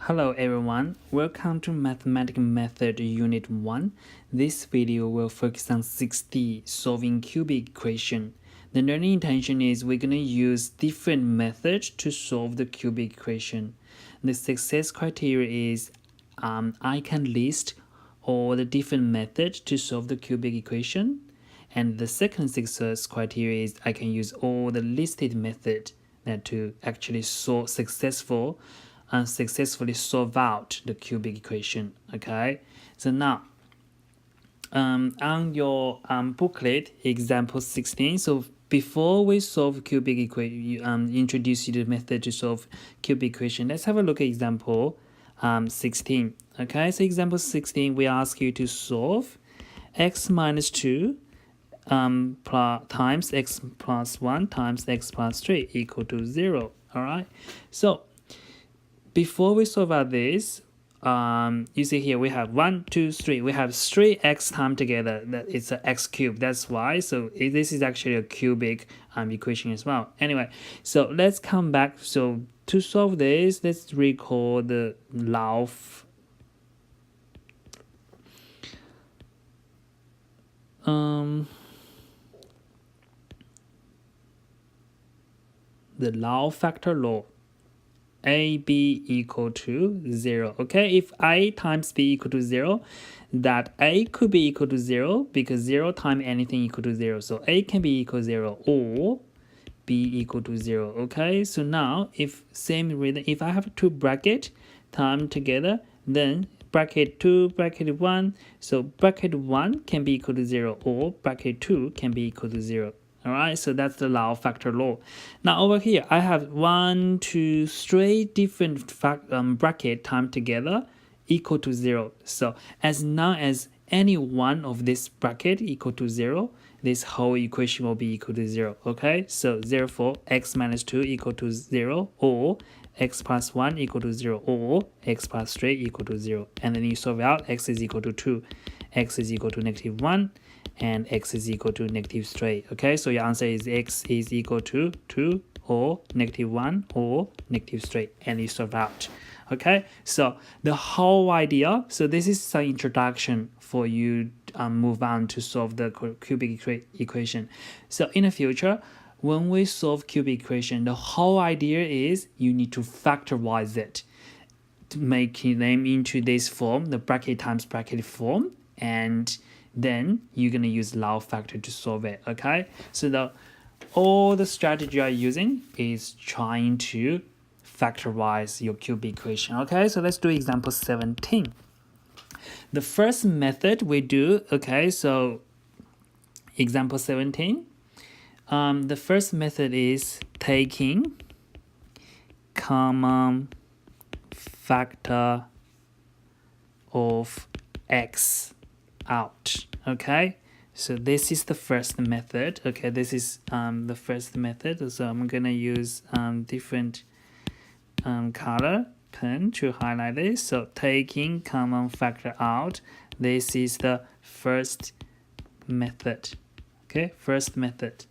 Hello everyone, welcome to Mathematical Method Unit 1. This video will focus on 6D, solving cubic equation. The learning intention is we're going to use different methods to solve the cubic equation. The success criteria is I can list all the different methods to solve the cubic equation. And the second success criteria is I can use all the listed methods to actually successfully solve out the cubic equation. Okay, so now on your booklet, example 16. So before we solve cubic equation, introduce you to the method to solve cubic equation. Let's have a look at example 16. Okay, so example 16, we ask you to solve x minus 2 times x plus 1 times x plus 3 equal to 0. All right, so before we solve out this, you see here we have 1, 2, 3. We have 3x times together. That it's an x cubed. That's why. So this is actually a cubic equation as well. Anyway, so let's come back. So to solve this, let's recall the law factor law. A, B equal to 0. Okay, if A times B equal to 0, that A could be equal to 0 because 0 times anything equal to 0. So A can be equal to 0 or B equal to 0. Okay, so now if I have two bracket times together, then bracket 2, bracket 1, so bracket 1 can be equal to 0 or bracket 2 can be equal to 0. All right, so that's the law factor law. Now over here, I have 1, 2, 3 different bracket times together equal to 0. So as long as any one of this bracket equal to 0, this whole equation will be equal to 0. Okay, so therefore x minus 2 equal to 0 or x plus 1 equal to 0 or x plus 3 equal to 0. And then you solve out x is equal to 2, x is equal to negative 1, and x is equal to negative 3. Okay, so your answer is x is equal to 2 or negative 1 or negative 3, and you solve out. Okay, so the whole idea, so this is some introduction for you move on to solve the cubic equation. So in the future, when we solve cubic equation, the whole idea is you need to factorize it, to make them into this form, the bracket times bracket form, and then you're going to use law factor to solve it. Okay, so all the strategy you're using is trying to factorize your cubic equation. Okay, so let's do example 17. The first method we do, okay, so example 17, the first method is taking common factor of x out. Okay, so this is the first method. Okay, this is the first method. So I'm gonna use different color pen to highlight this. So taking common factor out, this is the first method. Okay, first method.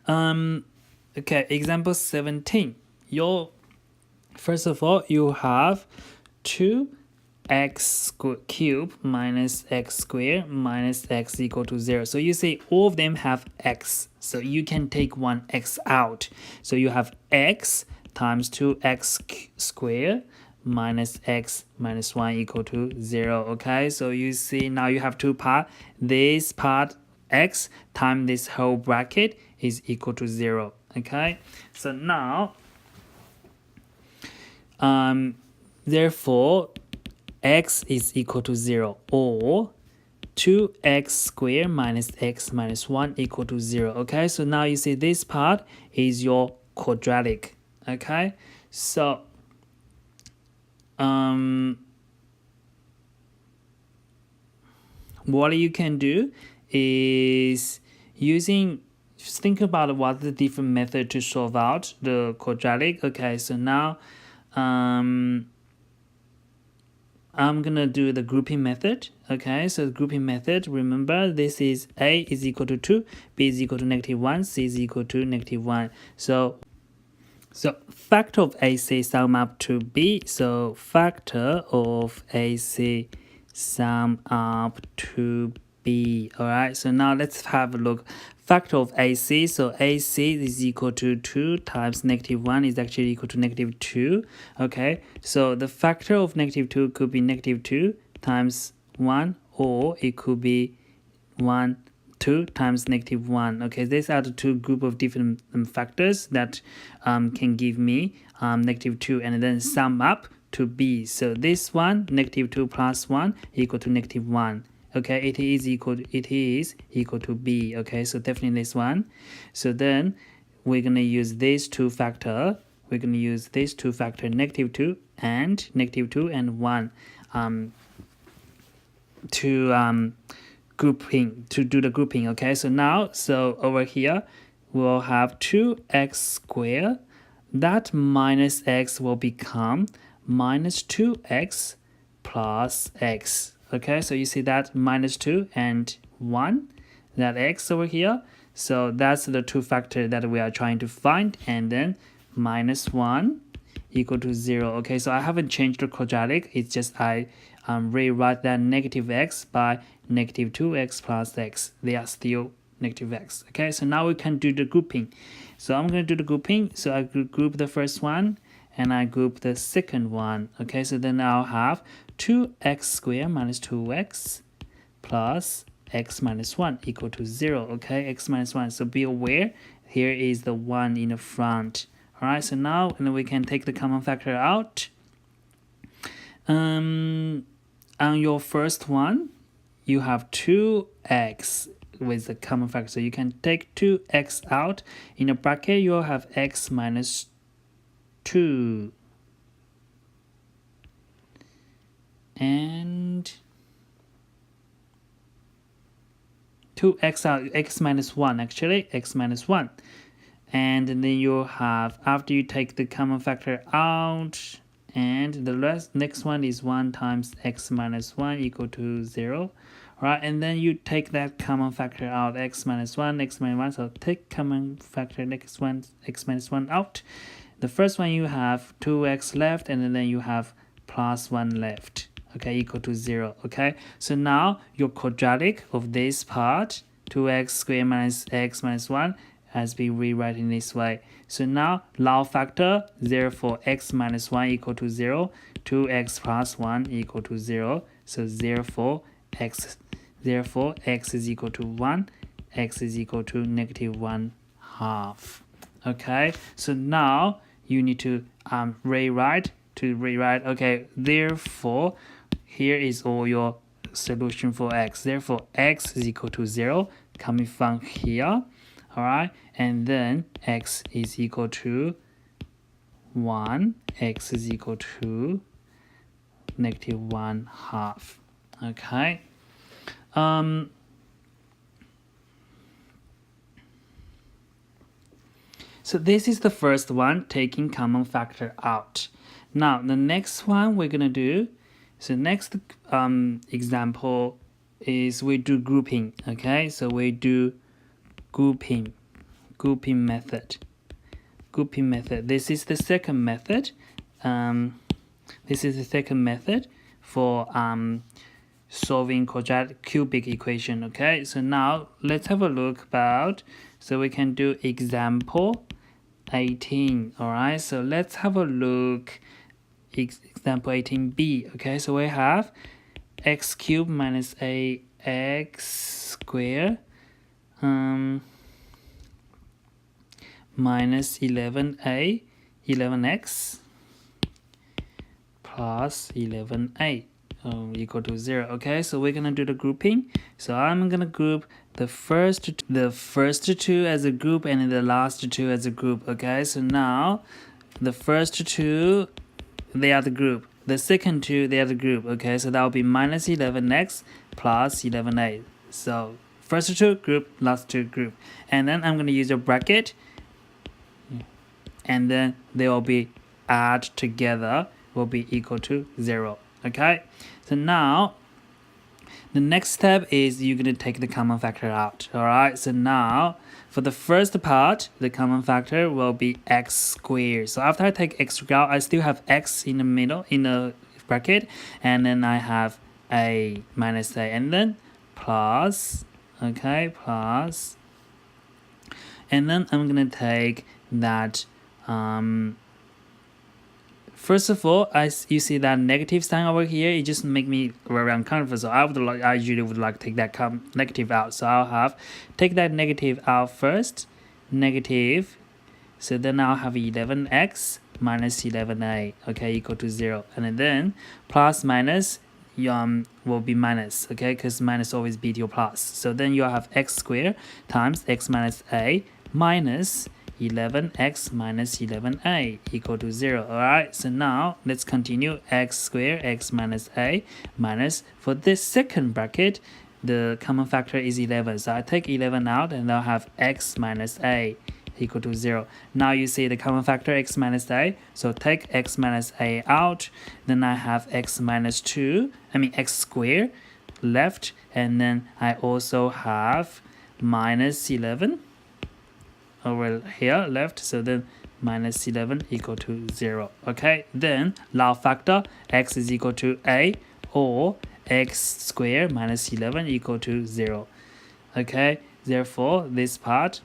Okay, example 17. First of all, you have 2x cubed minus x squared minus x equal to 0. So you see all of them have x. So you can take one x out. So you have x times 2x squared minus x minus 1 equal to 0. Okay, so you see now you have two parts. This part x times this whole bracket is equal to 0. Okay, so now therefore x is equal to 0 or 2x squared minus x minus 1 equal to 0. Okay, so now you see this part is your quadratic. Okay, so what you can do is think about what the different method to solve out the quadratic. Okay, so now I'm gonna do the grouping method. Okay, so the grouping method, remember this is a is equal to 2, b is equal to negative 1, c is equal to negative 1. So So factor of AC sum up to B. So factor of AC sum up to B. All right. So now let's have a look. Factor of AC. So AC is equal to 2 times -1 is actually equal to -2. Okay. So the factor of -2 could be -2 times 1, or it could be 1 2 times -1. Okay, these are the two group of different factors that can give me -2, and then sum up to B. So this one, -2 plus 1 equal to -1. Okay, it is equal to B. Okay, so definitely this one. So then we're gonna use these two factor. We're gonna use these two factor, -2 and 1 to do the grouping. Okay, so now, so over here we'll have 2x squared, that minus x will become minus 2x plus x. Okay, so you see that -2 and 1, that x over here. So that's the two factor that we are trying to find, and then -1 equal to 0. Okay, so I haven't changed the quadratic, it's just I rewrite that -x by -2x plus x. They are still -x. Okay, so now we can do the grouping. So I'm going to do the grouping. So I group the first one and I group the second one. Okay, so then I'll have 2x squared minus 2x plus x minus 1 equal to 0. Okay, x minus 1. So be aware, here is the 1 in the front. All right, so now we can take the common factor out. On your first one, you have 2x with the common factor. So you can take 2x out. In a bracket, you'll have x minus 2. And 2x out, x minus 1 actually, x minus 1. And then you'll have, after you take the common factor out, and the next one is 1 times x minus 1 equal to 0. Right, and then you take that common factor out, x minus 1, x minus 1. So take common factor x minus 1 out. The first one you have 2x left, and then you have plus 1 left. Okay, equal to 0. Okay, so now your quadratic of this part, 2x squared minus x minus 1, has been rewritten this way. So now log factor, therefore x minus 1 equal to 0, 2x plus 1 equal to 0. So therefore x is equal to 1, x is equal to -1/2. Okay, so now you need to rewrite. Okay, therefore here is all your solution for x. Therefore x is equal to 0 coming from here. All right, and then x is equal to 1, x is equal to -1/2. Okay. So this is the first one, taking common factor out. Now the next one we're gonna do, so next example is we do grouping. Okay, so we do grouping method. This is the second method. This is the second method for solving quadratic cubic equation. Okay, so now let's have a look about, so we can do example 18. All right, so let's have a look example 18b. Okay, so we have x cubed minus ax squared minus 11x plus 11a equal to 0. Okay, so we're gonna do the grouping. So I'm gonna group the first two as a group and the last two as a group. Okay, so now the first two, they are the group. The second two, they are the group. Okay, so that will be minus 11x plus 11a. So first two group, last two group. And then I'm going to use a bracket. And then they will be add together, will be equal to 0. Okay, so now the next step is you're going to take the common factor out. All right, so now for the first part, the common factor will be x squared. So after I take x squared out, I still have x in the middle, in the bracket, and then I have a minus a, and then plus, okay, plus, and then I'm going to take that, first of all, you see that negative sign over here, it just make me very uncomfortable. So I usually would like to take that negative out. So I'll have take that negative out first, negative. So then I'll have 11x minus 11a, okay, equal to 0. And then plus minus will be minus, okay, because minus always beat your plus. So then you have x squared times x minus a minus 11x minus 11a equal to 0. All right, so now let's continue. X squared x minus a minus, for this second bracket, the common factor is 11. So I take 11 out and I'll have x minus a equal to 0. Now you see the common factor x minus a. So take x minus a out. Then I have x minus 2, x squared left. And then I also have minus 11 over here left, so then minus 11 equal to 0. Okay, then last factor, x is equal to a, or x squared minus 11 equal to 0. Okay, therefore this part,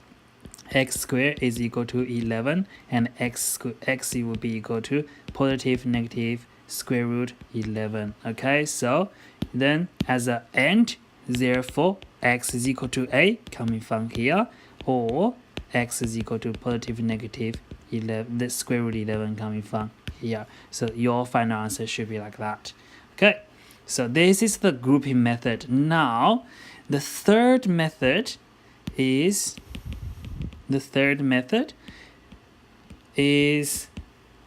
x squared is equal to 11, and x will be equal to positive negative square root 11. Okay, so then as an end, therefore x is equal to a coming from here, or x is equal to positive negative 11, the square root 11 coming from here. So your final answer should be like that. Okay, so this is the grouping method. Now the third method is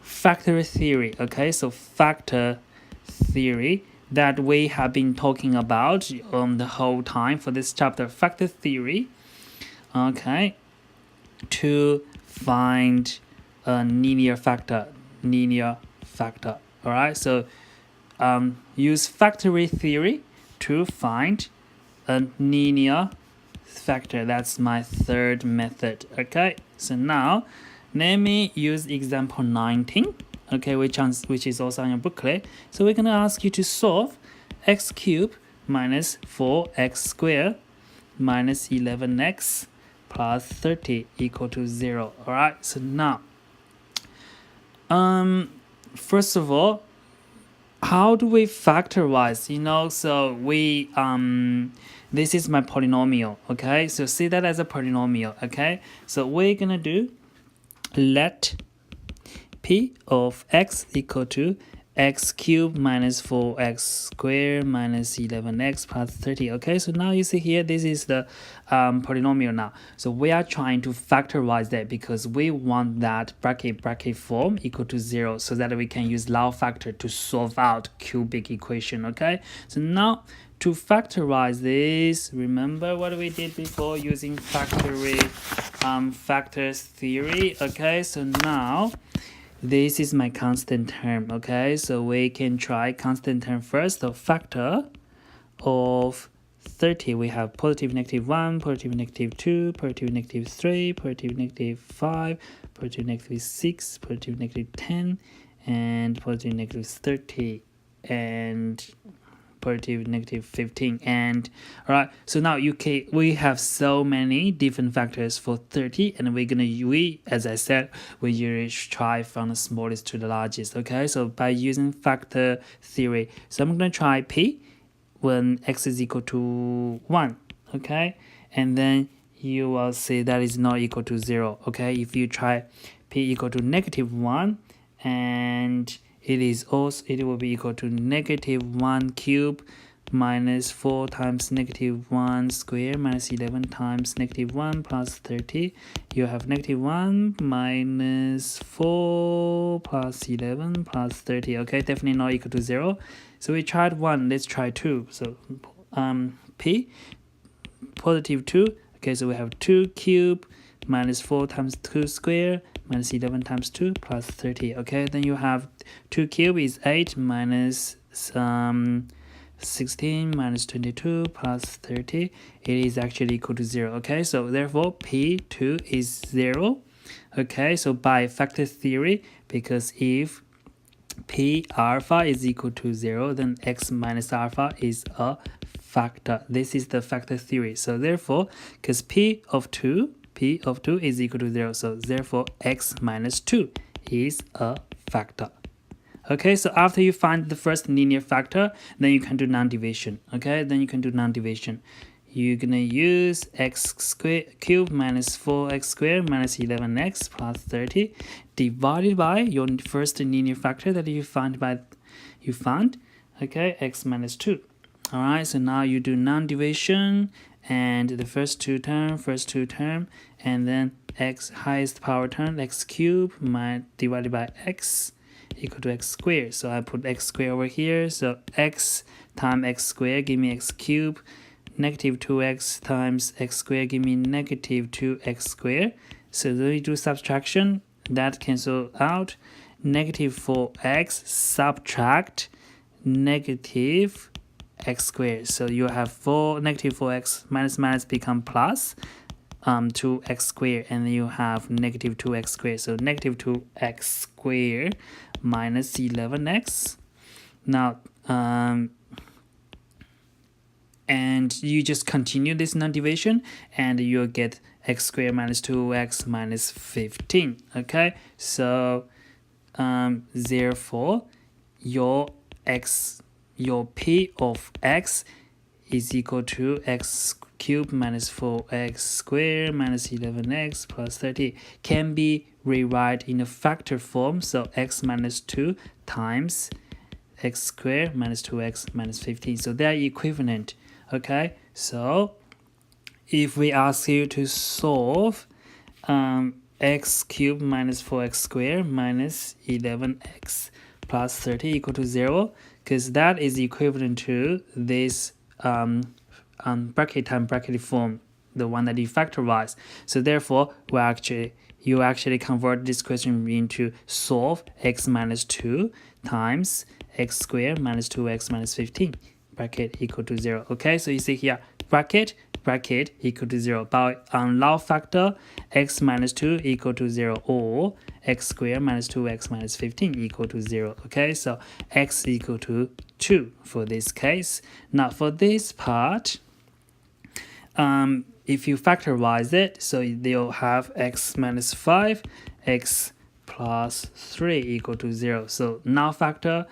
factor theory. Okay, so factor theory that we have been talking about the whole time for this chapter. Factor theory, okay, to find a linear factor. All right, so use factor theory to find a linear factor. That's my third method. Okay, so now let me use example 19, okay, which is also on your booklet. So we're going to ask you to solve x cubed minus 4x squared minus 11x plus 30 equal to 0. All right, so now first of all, how do we factorize? So we this is my polynomial. Okay, so see that as a polynomial. Okay, so we're gonna do, let p of x equal to x cubed minus 4x squared minus 11x plus 30. Okay, so now you see here, this is the polynomial now. So we are trying to factorize that because we want that bracket form equal to 0 so that we can use log factor to solve out cubic equation. Okay, so now to factorize this, remember what we did before using factors theory. Okay, so now this is my constant term. Okay, so we can try constant term first. So factor of 30, we have positive negative 1, positive negative 2, positive negative 3, positive negative 5, positive negative 6, positive negative 10, and positive negative 30, and positive negative 15. And all right, so now we have so many different factors for 30, and we as I said, we usually try from the smallest to the largest. Okay, so by using factor theory, so I'm gonna try p when x is equal to 1. Okay, and then you will see that is not equal to 0. Okay, if you try p equal to negative 1, and it will be equal to negative 1 cubed minus 4 times negative 1 squared minus 11 times negative 1 plus 30. You have negative 1 minus 4 plus 11 plus 30. Okay, definitely not equal to 0. So we tried 1, let's try 2. So p positive 2. Okay, so we have 2 cubed minus 4 times 2 squared minus 11 times 2 plus 30. Okay, then you have 2 cubed is 8 minus 16 minus 22 plus 30, it is actually equal to 0. Okay, so therefore P2 is 0. Okay, so by factor theory, because if P alpha is equal to 0, then x minus alpha is a factor. This is the factor theory. So therefore, because P of 2 is equal to 0, so therefore x minus 2 is a factor. Okay, so after you find the first linear factor, then you can do non-division. Okay, then you can do non-division. You're gonna use x squared cubed minus 4x squared minus 11x plus 30 divided by your first linear factor that you found, okay, x minus 2. All right, so now you do non-division and the first two term, and then x highest power term, x cubed divided by x equal to x squared. So I put x squared over here. So x times x squared give me x cubed. Negative 2x times x squared give me negative 2x squared. So when we do subtraction, that cancel out. Negative 4x subtract negative x squared. So you have negative 4x minus become plus 2x squared, and then you have negative 2x squared. So negative 2x squared minus 11x. Now and you just continue this non-division and you'll get x squared minus 2x minus 15. Okay, so therefore your P of x is equal to x cubed minus 4x squared minus 11x plus 30 can be rewrite in a factor form. So x minus 2 times x squared minus 2x minus 15. So they are equivalent. Okay, so if we ask you to solve x cubed minus 4x squared minus 11x plus 30 equal to 0, because that is equivalent to this bracket times bracket form, the one that you factorize. So therefore, you actually convert this question into solve x minus 2 times x squared minus 2x minus 15 bracket equal to 0. Okay, so you see here bracket equal to 0. By unlaw factor, x minus 2 equal to 0, or x squared minus 2x minus 15 equal to 0. Okay, so x equal to 2 for this case. Now for this part, if you factorize it, so they'll have x minus 5, x plus 3 equal to 0. So now factor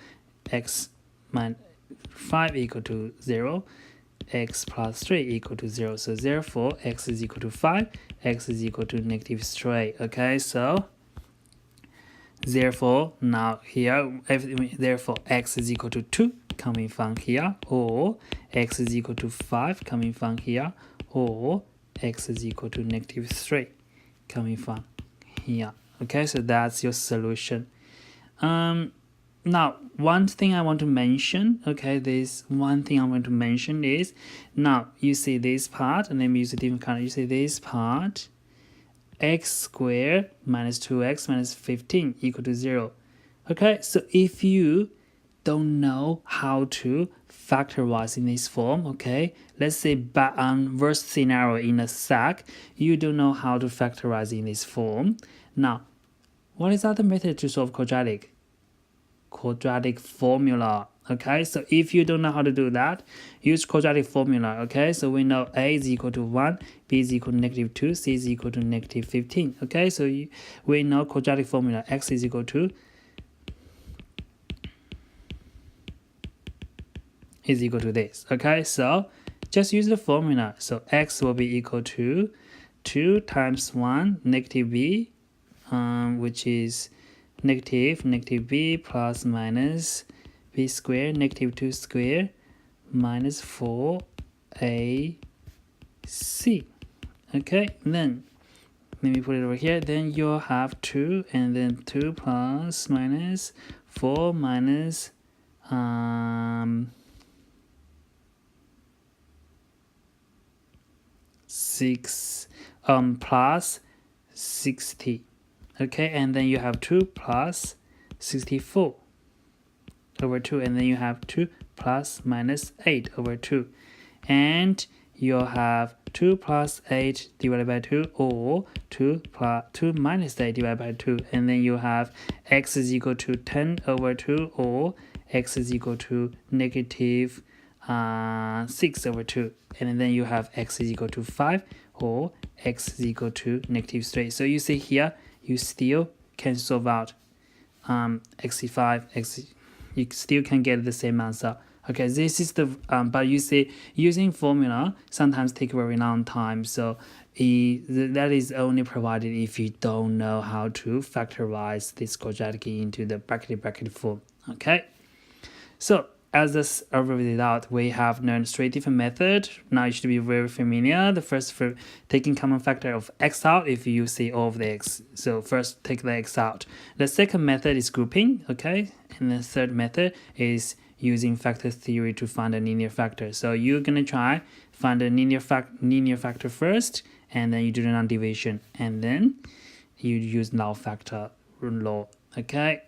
x minus 5 equal to 0, x plus 3 equal to 0. So therefore x is equal to 5, x is equal to negative 3. Okay, so therefore now here, therefore x is equal to 2 coming from here, or x is equal to 5 coming from here, or x is equal to negative 3 coming from here. Okay, so that's your solution. Now, one thing I want to mention, okay, is, now you see this part, and let me use a different color. You see this part, x squared minus 2x minus 15 equal to 0. Okay, so if you don't know how to factorize in this form, okay, let's say worst scenario in a SAC, you don't know how to factorize in this form. Now, what is other method to solve quadratic formula? Okay, so if you don't know how to do that, use quadratic formula. Okay, so we know a is equal to 1, b is equal to negative 2, c is equal to negative 15. Okay, so we know quadratic formula, x is equal to this. Okay, so just use the formula. So x will be equal to 2 times 1 negative b, which is negative b plus minus b squared negative 2 squared minus 4ac. Okay, then let me put it over here. Then you'll have 2, and then 2 plus minus 4 minus 6 plus 60. Okay, and then you have 2 plus 64 over 2, and then you have 2 plus minus 8 over 2. And you'll have 2 plus 8 divided by 2 or 2 minus 8 divided by 2. And then you have x is equal to 10 over 2 or x is equal to negative 6 over 2. And then you have x is equal to 5 or x is equal to negative 3. So you see here, you still can solve out x5, you still can get the same answer. Okay, this is the, but you see, using formula sometimes take a very long time. So that is only provided if you don't know how to factorize this quadratic into the bracket form. Okay, so as this result, we have learned 3 different methods. Now you should be very familiar. The first for taking common factor of x out if you see all of the x. So first take the x out. The second method is grouping, okay? And the third method is using factor theory to find a linear factor. So you're gonna try find a linear factor first, and then you do the non-division, and then you use null factor law, okay?